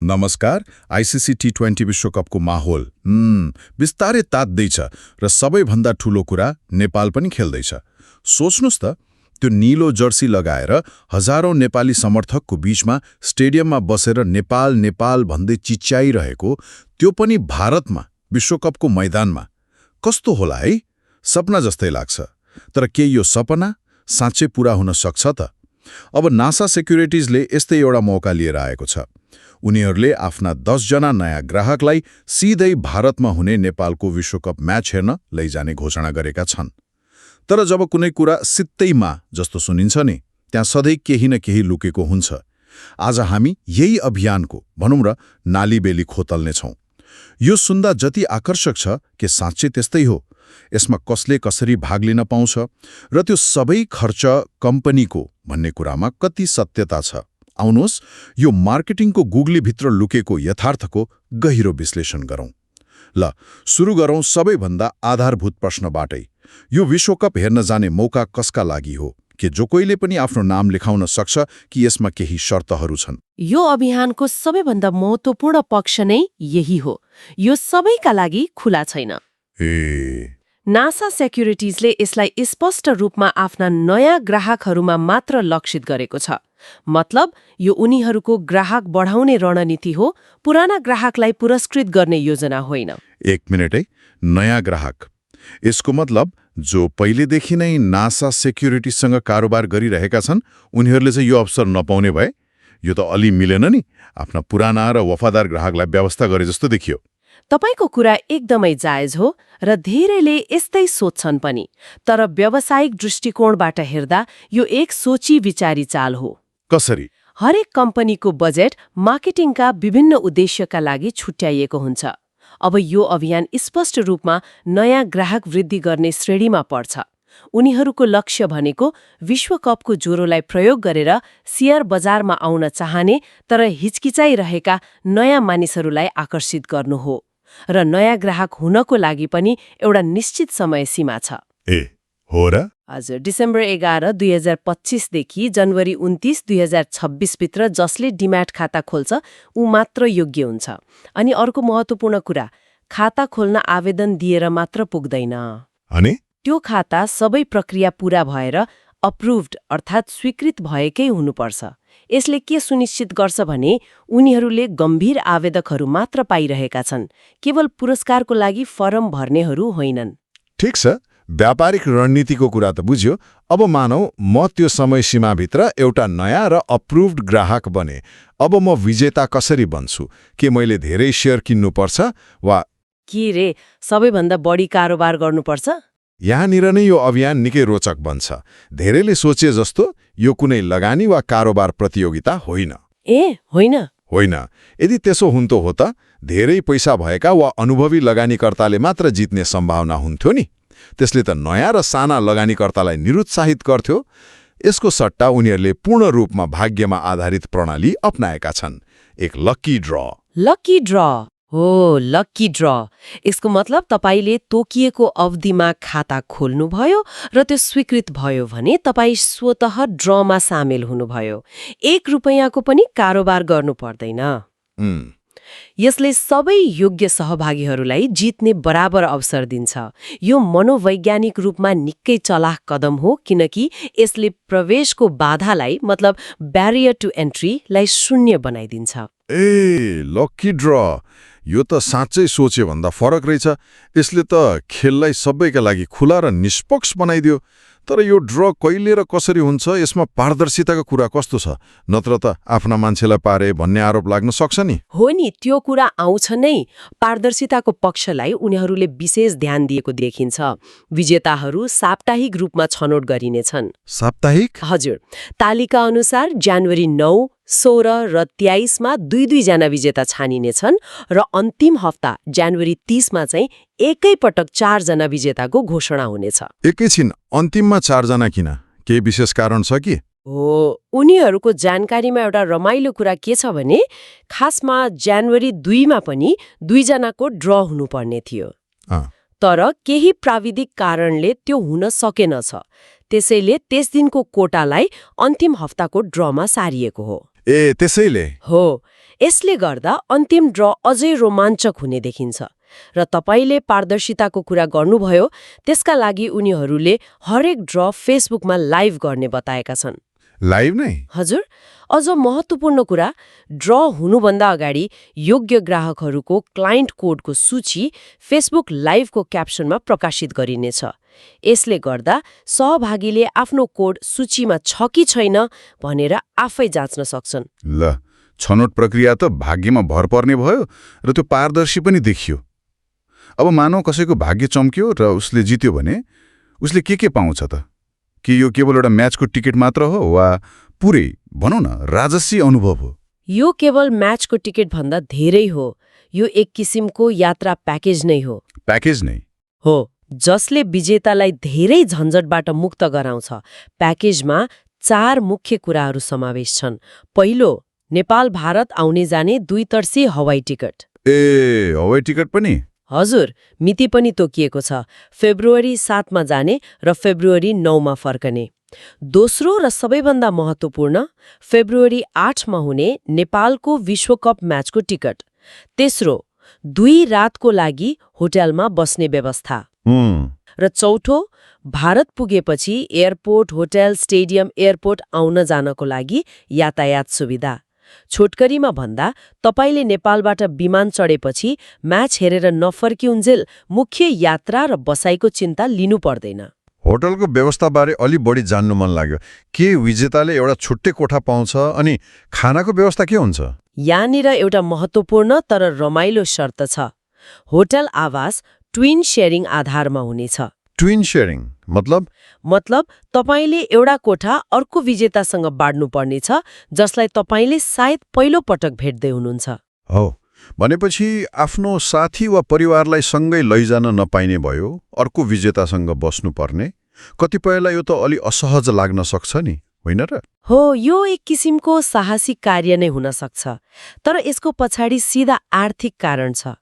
नमस्कार। आइसिसी टी20 विश्वकपको माहौल बिस्तारै तात्दैछ र सबैभन्दा ठूलो कुरा नेपाल पनि खेल्दैछ। सोच्नुस् त, त्यो नीलो जर्सी लगाएर हजारौं नेपाली समर्थकको बीचमा स्टेडियममा बसेर नेपाल नेपाल भन्दै चिच्याइरहेको, त्यो पनि भारतमा विश्वकपको मैदानमा। कस्तो होला है? सपना जस्तै लाग्छ। तर के यो सपना साँच्चै पूरा हुन सक्छ त? अब नासा सेक्युरिटिजले यस्तै एउटा मौका लिएर आएको छ। उनीहरूले आफ्ना 10 जना नयाँ ग्राहकलाई सिधै भारतमा हुने नेपालको विश्वकप म्याच हेर्न लैजाने घोषणा गरेका छन्। तर जब कुनै कुरा सित्तैमा जस्तो सुनिन्छ नि, त्यहाँ सधैँ केही न केही लुकेको हुन्छ। आज हामी यही अभियानको, भनौँ र, नालीबेली खोतल्नेछौँ। यो सुन्दा जति आकर्षक छ, के साँच्चै त्यस्तै हो? यसमा कसले कसरी भाग लिन पाउँछ र त्यो सबै खर्च कम्पनीको भन्ने कुरामा कति सत्यता छ? आउनुहोस्, यो मार्केटिङको गुगलीभित्र लुकेको यथार्थको गहिरो विश्लेषण गरौँ। ल, सुरु गरौँ सबैभन्दा आधारभूत प्रश्नबाटै। यो विश्वकप हेर्न जाने मौका कसका लागि हो? के जो कोहीले पनि आफ्नो नाम लेखाउन सक्छ कि यसमा केही शर्तहरू छन्? यो अभियानको सबैभन्दा महत्त्वपूर्ण पक्ष नै यही हो। यो सबैका लागि खुला छैन। नासा सेक्युरिटिजले यसलाई स्पष्ट रूपमा आफ्ना नयाँ ग्राहकहरूमा मात्र लक्षित गरेको छ। मतलब यो उनीहरूको ग्राहक बढाउने रणनीति हो, पुराना ग्राहकलाई पुरस्कृत गर्ने योजना होइन। एक मिनेट है, नयाँ ग्राहक। यसको मतलब जो पहिलेदेखि नै नासा सेक्युरिटीसँग कारोबार गरिरहेका छन्, उनीहरूले चाहिँ यो अवसर नपाउने भए? यो त अलि मिलेन नि। आफ्ना पुराना र वफादार ग्राहकलाई व्यवस्था गरे जस्तो देखियो। तपाईको कुरा एकदमै जायज हो र धेरैले यस्तै सोच्छन् पनि। तर व्यावसायिक दृष्टिकोणबाट हेर्दा यो एक सोची विचारी चाल हो। कसरी? हरेक कम्पनीको बजेट मार्केटिङका विभिन्न उद्देश्यका लागि छुट्याइएको हुन्छ। अब यो अभियान स्पष्ट रूपमा नयाँ ग्राहक वृद्धि गर्ने श्रेणीमा पर्छ। उनीहरूको लक्ष्य भनेको विश्वकपको ज्वरोलाई प्रयोग गरेर शेयर बजारमा आउन चाहने तर हिचकिचाइरहेका नयाँ मानिसहरूलाई आकर्षित गर्नु हो। र नयाँ ग्राहक हुनको लागि पनि एउटा निश्चित समय सीमा छ। हो र? हजुर, डिसेम्बर 11, 2025 देखि जनवरी 29, 2026 भित्र जसले डिम्याट खाता खोल्छ ऊ मात्र योग्य हुन्छ। अनि अर्को महत्त्वपूर्ण कुरा, खाता खोल्न आवेदन दिएर मात्र पुग्दैन। अनि त्यो खाता सबै प्रक्रिया पूरा भएर अप्रुभ्ड अर्थात् स्वीकृत भएकै हुनुपर्छ। यसले के सुनिश्चित गर्छ भने उनीहरूले गम्भीर आवेदकहरू मात्र पाइरहेका छन्, केवल पुरस्कारको लागि फर्म भर्नेहरू होइनन्। ठिक छ, व्यापारिक रणनीतिको कुरा त बुझ्यो। अब मानौ म त्यो समय सीमाभित्र एउटा नयाँ र अप्रुभ्ड ग्राहक बने। अब म विजेता कसरी बन्छु? के मैले धेरै शेयर किन्नुपर्छ वा के रे, सबैभन्दा बढी कारोबार गर्नुपर्छ? यहाँनिर नै यो अभियान निकै रोचक बन्छ। धेरैले सोचे जस्तो यो कुनै लगानी वा कारोबार प्रतियोगिता होइन। होइन। होइन। यदि त्यसो हुन्तो हो त धेरै पैसा भएका वा अनुभवी लगानीकर्ताले मात्र जित्ने सम्भावना हुन्थ्यो नि। त्यसले त नयाँ र साना लगानीकर्तालाई निरुत्साहित गर्थ्यो। यसको सट्टा उनीहरूले पूर्ण रूपमा भाग्यमा आधारित प्रणाली अपनाएका छन्। एक लक्की ड्र। लक्की ड्र हो, लक्की ड्र। यसको मतलब तपाईले तोकिएको अवधिमा खाता खोल्नुभयो र त्यो स्वीकृत भयो भने तपाईँ स्वतः ड्रमा सामेल हुनुभयो। 1 रुपैयाँको पनि कारोबार गर्नु पर्दैन। यसले सबै योग्य सहभागीहरूलाई जित्ने बराबर अवसर दिन्छ। यो मनोवैज्ञानिक रूपमा निकै चलाख कदम हो, किनकि यसले प्रवेशको बाधालाई, मतलब ब्यारियर टु एन्ट्रीलाई शून्य बनाइदिन्छ। लक्की ड्र, यो त साँच्चै सोचे भन्दा फरक रहेछ। यसले त खेललाई सबैका लागि खुला र निष्पक्ष बनाइदियो। तर यो ड्र कहिले र कसरी हुन्छ, यसमा पारदर्शिताको कुरा कस्तो छ? नत्र त आफ्ना मान्छेलाई पारे भन्ने आरोप लाग्न सक्छ नि। हो नि, त्यो कुरा आउँछ नै। पारदर्शिताको पक्षलाई उनीहरूले विशेष ध्यान दिएको देखिन्छ। विजेताहरू साप्ताहिक रूपमा छनौट गरिनेछन्। साप्ताहिक? हजुर। तालिका अनुसार जनवरी 9, 16 र 23 मा 2-2 जना विजेता छानिनेछन् र अन्तिम हप्ता जनवरी 30 मा चाहिँ एकैपटक 4 जना विजेताको घोषणा हुनेछ। एकैछिन, अन्तिममा 4 जना किन? केही विशेष कारण छ कि? हो, उनीहरूको जानकारीमा एउटा रमाइलो कुरा के छ भने खासमा जनवरी 2 मा पनि 2 जनाको ड्र हुनुपर्ने थियो। तर केही प्राविधिक कारणले त्यो हुन सकेनछ। त्यसैले त्यस दिनको कोटालाई अन्तिम हप्ताको ड्रमा सारिएको हो। त्यसैले हो, यसले गर्दा अन्तिम ड्र अझै रोमाञ्चक हुने देखिन्छ र तपाईले पारदर्शिताको कुरा गर्नुभयो त्यसका लागि उनीहरूले हरेक ड्र फेसबुकमा लाइभ गर्ने बताएका छन्। लाइभ नै? हजुर, अझ महत्त्वपूर्ण कुरा, ड्र हुनुभन्दा अगाडि योग्य ग्राहकहरूको क्लाइन्ट कोडको सूची फेसबुक लाइभको क्याप्सनमा प्रकाशित गरिनेछ। यसले गर्दा सहभागीले आफ्नो कोड सूचीमा छ कि छैन भनेर आफै जाँच्न सक्छन्। ल, छनौट प्रक्रिया त भाग्यमा भर पर्ने भयो र त्यो पारदर्शी पनि देखियो। अब मानौ कसैको भाग्य चम्क्यो र उसले जित्यो भने उसले के पाउँछ त? कि यो केवल एउटा म्याचको टिकट मात्र हो वा पुरै भनौँ न राजसी अनुभव हो? यो केवल म्याचको टिकट भन्दा धेरै हो। यो एक किसिमको यात्रा प्याकेज नै हो। प्याकेज नै हो, जसले विजेतालाई धेरै झन्झटबाट मुक्त गराउँछ। प्याकेजमा 4 मुख्य कुराहरू समावेश छन्। पहिलो, नेपाल भारत आउने जाने दुईतर्फी हवाई टिकट। हवाई टिकट पनि? हजुर, मिति पनि तोकिएको छ, फेब्रुअरी 7 मा जाने र फेब्रुअरी 9 मा फर्कने। दोस्रो र सबैभन्दा महत्त्वपूर्ण, फेब्रुअरी 8 मा हुने नेपालको विश्वकप म्याचको टिकट। तेस्रो, 2 रातको लागि होटलमा बस्ने व्यवस्था। र चौथो, भारत पुगेपछि एयरपोर्ट, होटल, स्टेडियम, एयरपोर्ट आउन जानको लागि यातायात सुविधा। छोटकरीमा भन्दा तपाईले नेपालबाट विमान चढेपछि म्याच हेरेर नफर्किउन्जेल मुख्य यात्रा र बसाइको चिन्ता लिनु पर्दैन। होटलको व्यवस्थाबारे अलि बढी जान्नु मन लाग्यो। के विजेताले एउटा छुट्टै कोठा पाउँछ अनि खानाको व्यवस्था के हुन्छ? यहाँनिर एउटा महत्त्वपूर्ण तर रमाइलो शर्त छ। होटल आवास ट्विन शेयरिङ आधारमा हुनेछ। ट्विन शेयरिङ मतलब तपाईले एउटा कोठा अर्को विजेतासँग बाँड्नु पर्नेछ जसलाई तपाईले सायद पहिलो पटक भेट्दै हुनुहुन्छ। हो, भनेपछि आफ्नो साथी वा परिवारलाई सँगै लैजान नपाइने भयो, अर्को विजेतासँग बस्नुपर्ने। कतिपयलाई यो त अलि असहज लाग्न सक्छ नि, होइन र? हो, यो एक किसिमको साहसिक कार्य नै हुन सक्छ, तर यसको पछाडि सिधा आर्थिक कारण छ।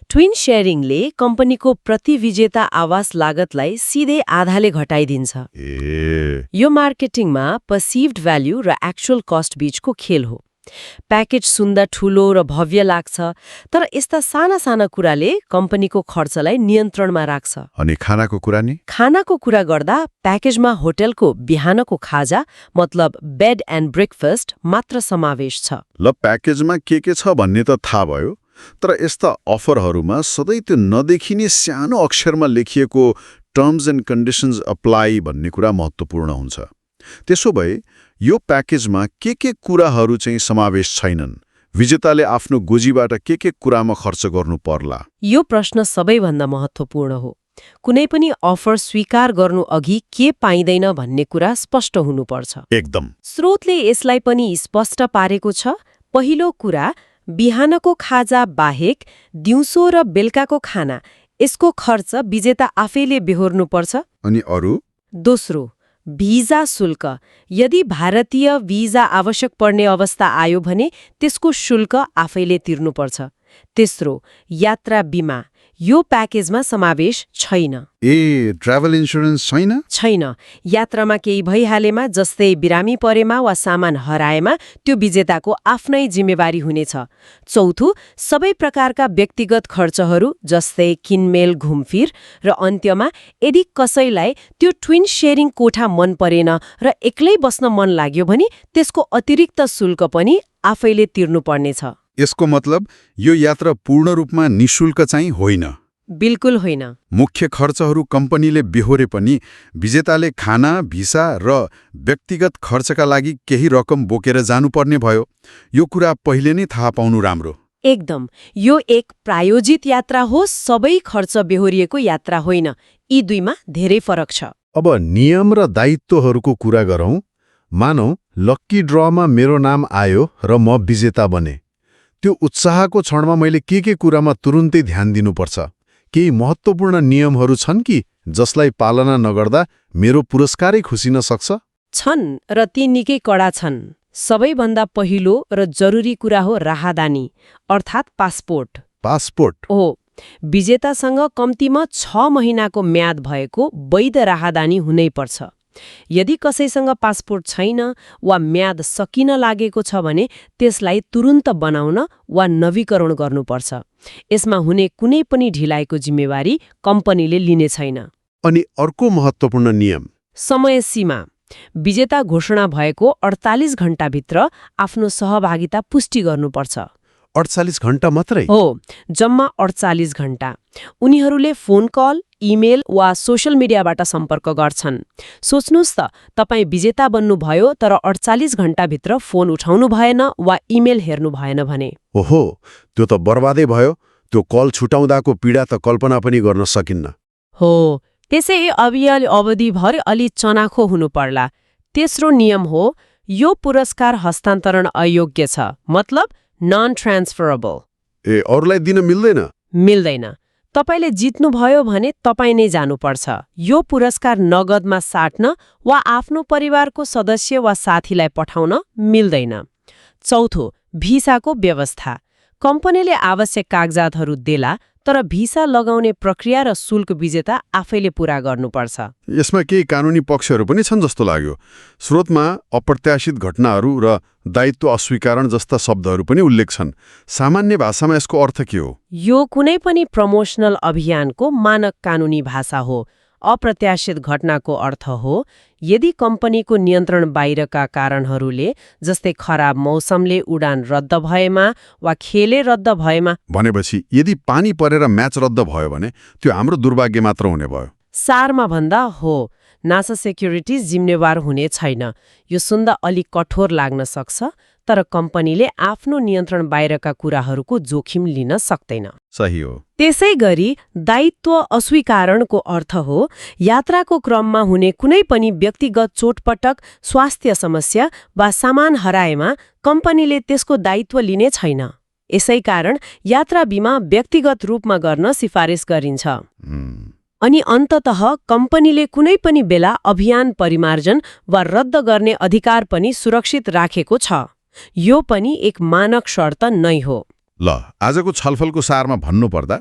ट्विन शेयरिङले कम्पनीको प्रति विजेता आवास लागतलाई सिधै आधाले घटाइदिन्छ। यो मार्केटिङमा पर्सिभ्ड भ्याल्यु र एक्चुअल कस्ट बीचको खेल हो। प्याकेज सुन्दा ठूलो र भव्य लाग्छ, तर यस्ता साना साना कुराले कम्पनीको खर्चलाई नियन्त्रणमा राख्छ। अनि खानाको कुरा नि? खानाको कुरा गर्दा प्याकेजमा होटलको बिहानको खाजा मतलब बेड एन्ड ब्रेकफास्ट मात्र समावेश छ। ल, प्याकेजमा के छ भन्ने त थाहा भयो, तर यस्ता अफरहरूमा सधैँ त्यो नदेखिने सानो अक्षरमा लेखिएको टर्म्स एन्ड कन्डिसन्स अप्लाई भन्ने कुरा महत्त्वपूर्ण हुन्छ। त्यसो भए यो प्याकेजमा के कुराहरू चाहिँ समावेश छैनन्? विजेताले आफ्नो गोजीबाट के कुरामा खर्च गर्नु पर्ला? यो प्रश्न सबैभन्दा महत्त्वपूर्ण हो। कुनै पनि अफर स्वीकार गर्नु अघि के पाइँदैन भन्ने कुरा स्पष्ट हुनुपर्छ। एकदम। स्रोतले यसलाई पनि स्पष्ट पारेको छ। पहिलो कुरा, बिहानको खाजा बाहेक दिउँसो र बेलुकाको खाना, यसको खर्च विजेता आफैले बेहोर्नुपर्छ। अनि अरू? दोस्रो, भिजा शुल्क। यदि भारतीय भिजा आवश्यक पर्ने अवस्था आयो भने त्यसको शुल्क आफैले तिर्नुपर्छ। तेस्रो, यात्रा बीमा। यो प्याकेजमा समावेश छैन। ट्राभल इन्सुरेन्स छैन? छैन। यात्रामा केही भइहालेमा, जस्तै बिरामी परेमा वा सामान हराएमा, त्यो विजेताको आफ्नै जिम्मेवारी हुनेछ। चौथो, सबै प्रकारका व्यक्तिगत खर्चहरू जस्तै किनमेल, घुमफिर र अन्त्यमा यदि कसैलाई त्यो ट्विन शेयरिङ कोठा मन परेन र एक्लै बस्न मन लाग्यो भने त्यसको अतिरिक्त शुल्क पनि आफैले तिर्नुपर्नेछ। यसको मतलब यो यात्रा पूर्ण रूपमा निशुल्क चाहिँ होइन? बिल्कुल होइन। मुख्य खर्चहरू कम्पनीले बेहोरे पनि विजेताले खाना, भिसा र व्यक्तिगत खर्चका लागि केही रकम बोकेर जानुपर्ने भयो। यो कुरा पहिले नै थाहा पाउनु राम्रो। एकदम। यो एक प्रायोजित यात्रा हो, सबै खर्च बेहोरिएको यात्रा होइन। यी दुईमा धेरै फरक छ। अब नियम र दायित्वहरूको कुरा गरौँ। मानौ लक्की ड्रमा मेरो नाम आयो र म विजेता बने। त्यो उत्साहको क्षणमा मैले के कुरामा तुरुन्तै ध्यान दिनुपर्छ? केही महत्त्वपूर्ण नियमहरू छन् कि जसलाई पालना नगर्दा मेरो पुरस्कारै खुसिन सक्छ? छन्, र ती निकै कडा छन्। सबैभन्दा पहिलो र जरुरी कुरा हो राहदानी, अर्थात् पासपोर्ट। पासपोर्ट? हो, विजेतासँग कम्तीमा 6 महिनाको म्याद भएको वैध राहदानी हुनैपर्छ। यदि कसैसँग पासपोर्ट छैन वा म्याद सकिन लागेको छ भने त्यसलाई तुरुन्त बनाउन वा नवीकरण गर्नुपर्छ। यसमा हुने कुनै पनि ढिलाइको जिम्मेवारी कम्पनीले लिने छैन। अनि अर्को महत्त्वपूर्ण नियम, समय सीमा। विजेता घोषणा भएको 48 घण्टाभित्र आफ्नो सहभागिता पुष्टि गर्नुपर्छ। 48 घण्टा मात्रै? हो, जम्मा 48 घण्टा। उनीहरूले फोन कल, इमेल वा सोशल मिडियाबाट सम्पर्क गर्छन्। सोच्नुस् त, तपाईँ विजेता बन्नुभयो तर 48 घण्टाभित्र फोन उठाउनु भएन वा इमेल हेर्नु भएन भने। ओहो, त्यो त बर्बादै भयो। त्यो कल छुटाउँदाको पीडा त कल्पना पनि गर्न सकिन्न। हो, त्यसै अवधिभर अलि चनाखो हुनु पर्ला। तेस्रो नियम हो, यो पुरस्कार हस्तान्तरण अयोग्य छ, मतलब नन ट्रान्सफरेबल। अरूलाई दिन मिल्दैन? मिल्दैन। तपाईले जित्नुभयो भने तपाईँ नै जानुपर्छ। यो पुरस्कार नगदमा साट्न वा आफ्नो परिवारको सदस्य वा साथीलाई पठाउन मिल्दैन। चौथो, भिसाको व्यवस्था। कम्पनीले आवश्यक कागजातहरू देला, तर भिसा लगाउने प्रक्रिया र शुल्क विजेता आफैले पूरा गर्नुपर्छ। यसमा केही कानुनी पक्षहरू पनि छन् जस्तो लाग्यो। स्रोतमा अप्रत्याशित घटनाहरू र दायित्व अस्वीकरण जस्ता शब्दहरू पनि उल्लेख छन्। सामान्य भाषामा यसको अर्थ के हो? यो कुनै पनि प्रमोसनल अभियानको मानक कानुनी भाषा हो। अप्रत्याशित घटनाको अर्थ हो यदि कम्पनीको नियन्त्रण बाहिरका कारणहरूले, जस्तै खराब मौसमले उडान रद्द भएमा वा खेले रद्द भएमा। भनेपछि यदि पानी परेर म्याच रद्द भयो भने त्यो हाम्रो दुर्भाग्य मात्र हुने भयो। सारमा भन्दा हो, नासा सेक्युरिटिज जिम्मेवार हुने छैन। यो सुन्दा अलिक कठोर लाग्न सक्छ, तर कम्पनीले आफ्नो नियन्त्रण बाहिरका कुराहरूको जोखिम लिन सक्दैन। सही हो। त्यसै गरी दायित्व अस्वीकारणको अर्थ हो यात्राको क्रममा हुने कुनै पनि व्यक्तिगत चोटपटक, स्वास्थ्य समस्या वा सामान हराएमा कम्पनीले त्यसको दायित्व लिने छैन। यसैकारण यात्रा बिमा व्यक्तिगत रूपमा गर्न सिफारिस गरिन्छ। अनि अन्ततः कम्पनीले कुनै पनि बेला अभियान परिमार्जन वा रद्द गर्ने अधिकार पनि सुरक्षित राखेको छ। यो पनि एक मानक शर्त नै हो। ल, आजको छलफलको सारमा भन्नुपर्दा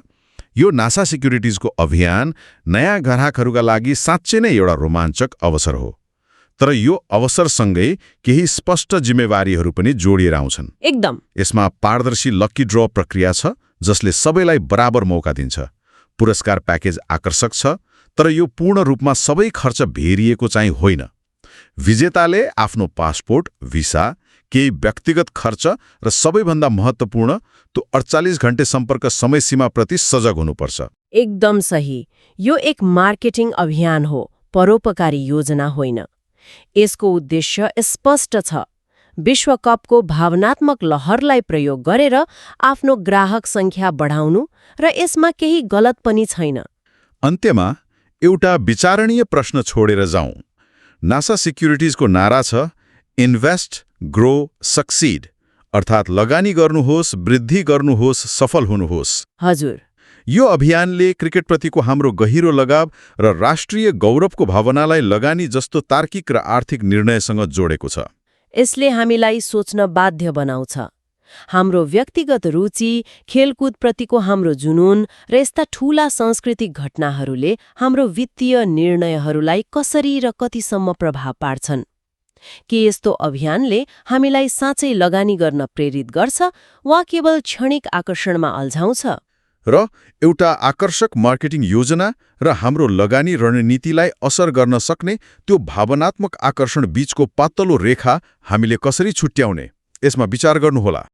यो नासा सिक्युरिटिजको अभियान नयाँ ग्राहकहरूका लागि साँच्चै नै एउटा रोमाञ्चक अवसर हो। तर यो अवसरसँगै केही स्पष्ट जिम्मेवारीहरू पनि जोडिएर आउँछन्। एकदम। यसमा पारदर्शी लकी ड्र प्रक्रिया छ, जसले सबैलाई बराबर मौका दिन्छ। पुरस्कार प्याकेज आकर्षक छ, तर यो पूर्ण रूपमा सबै खर्च भेरिएको चाहिँ होइन। विजेताले आफ्नो पासपोर्ट, भिसा, केही व्यक्तिगत खर्च र सबैभन्दा महत्त्वपूर्ण त्यो 48 घण्टे सम्पर्क समय सीमाप्रति सजग हुनुपर्छ। एकदम सही। यो एक मार्केटिङ अभियान हो, परोपकारी योजना होइन। यसको उद्देश्य स्पष्ट छ, विश्वकपको भावनात्मक लहरलाई प्रयोग गरेर आफ्नो ग्राहक सङ्ख्या बढाउनु, र यसमा केही गलत पनि छैन। अन्त्यमा एउटा विचारणीय प्रश्न छोडेर जाउँ। नासा सिक्युरिटिजको नारा छ, इन्भेस्ट, ग्रो, सक्सिड, अर्थात् लगानी गर्नुहोस्, वृद्धि गर्नुहोस्, सफल हुनुहोस्। हजुर। यो अभियानले क्रिकेटप्रतिको हाम्रो गहिरो लगाव र राष्ट्रिय गौरवको भावनालाई लगानी जस्तो तार्किक र आर्थिक निर्णयसँग जोडेको छ। यसले हामीलाई सोच्न बाध्य बनाउँछ। हाम्रो व्यक्तिगत रुचि, खेलकुदप्रतिको हाम्रो जुनून र यस्ता ठूला सांस्कृतिक घटनाहरूले हाम्रो वित्तीय निर्णयहरूलाई कसरी र कतिसम्म प्रभाव पार्छन्। के यस्तो अभियानले हामीलाई साँच्चै लगानी गर्न प्रेरित गर्छ वा केवल क्षणिक आकर्षणमा अल्झाउँछ? र एउटा आकर्षक मार्केटिङ योजना र हाम्रो लगानी रणनीतिलाई असर गर्न सक्ने त्यो भावनात्मक आकर्षण बीचको पातलो रेखा हामीले कसरी छुट्याउने, यसमा विचार गर्नुहोला।